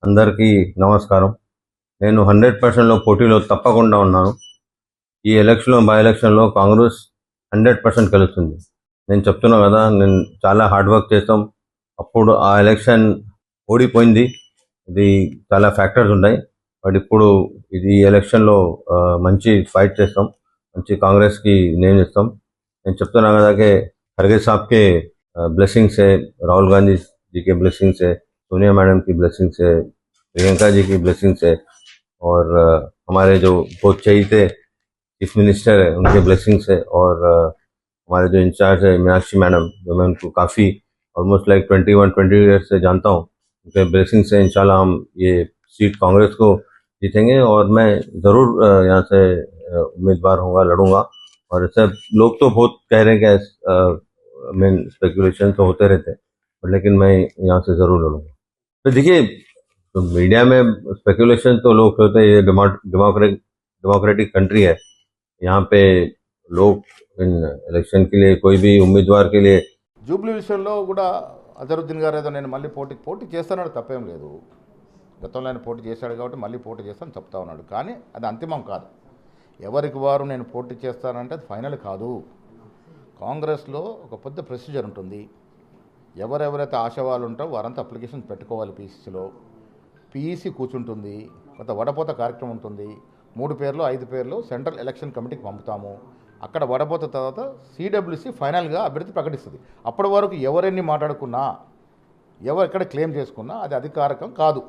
అందరికీ నమస్కారం. నేను 100%లో పోటీలో తప్పకుండా ఉన్నాను. ఈ ఎలక్షన్‌లో, బై ఎలక్షన్‌లో కాంగ్రెస్ 100% గెలుస్తుంది. నేను చెప్తున్నా కదా, నేను చాలా హార్డ్ వర్క్ చేసాం. అప్పుడు ఆ ఎలక్షన్ ఓడిపోయింది. ఇది చాలా ఫ్యాక్టర్స్ ఉన్నాయి. బట్ ఇప్పుడు ఇది ఎలక్షన్‌లో మంచి ఫైట్ చేస్తాం. మంచి కాంగ్రెస్‌కి నేమ్ ఇస్తాం. నేను చెప్తున్నా కదా कि खड़गे साहब के ब्लेसिंग से, राहुल गांधी जी के ब्लेसिंग से, सोनिया मैडम की ब्लेसिंग से, प्रियंका जी की ब्लेसिंग से और हमारे जो बहुत चहीते चीफ मिनिस्टर है उनके ब्लेसिंग से और हमारे जो इंचार्ज है मीनाक्षी मैडम, जो मैं उनको काफ़ी ऑलमोस्ट लाइक 20 ईयर्स से जानता हूँ, उनके ब्लेसिंग से इंशाल्लाह हम ये सीट कांग्रेस को जीतेंगे और मैं ज़रूर यहाँ से उम्मीदवार होऊंगा, लड़ूंगा। और सब लोग तो बहुत कह रहे हैं कि मीन स्पेकुलेशन तो होते रहते हैं, लेकिन मैं यहाँ से ज़रूर लड़ूंगा। तो देखिए, तो मीडिया में स्पेकुलेशन तो लोग होते हैं, ये डेमोक्रेटिक कंट्री है। यहाँ पे लोग इन इलेक्शन के लिए कोई भी उम्मीदवार के लिए జూబ్లీ విషయంలో కూడా అజరుద్దీన్ గారు ఏదో నేను మళ్ళీ పోటీ చేస్తానని తప్పేం లేదు. గతంలో ఆయన పోటీ చేశాడు కాబట్టి మళ్ళీ పోటీ చేస్తాను చెప్తా ఉన్నాడు. కానీ అది అంతిమం కాదు. ఎవరికి వారు నేను పోటీ చేస్తానంటే అది ఫైనల్ కాదు. కాంగ్రెస్లో ఒక పెద్ద ప్రొసీజర్ ఉంటుంది. ఎవరెవరైతే ఆశావాళ్ళు ఉంటారో వారంతా అప్లికేషన్ పెట్టుకోవాలి పీసీసీలో. పీఈసీ కూర్చుంటుంది, కొంత వడపోత కార్యక్రమం ఉంటుంది. 3 పేర్లు 5 పేర్లు సెంట్రల్ ఎలక్షన్ కమిటీకి పంపుతాము. అక్కడ వడపోత తర్వాత సిడబ్ల్యూసీ ఫైనల్గా అభ్యర్థి ప్రకటిస్తుంది. అప్పటి వరకు ఎవరెన్ని మాట్లాడుకున్నా, ఎవరు ఎక్కడ క్లెయిమ్ చేసుకున్నా అది అధికారికం కాదు.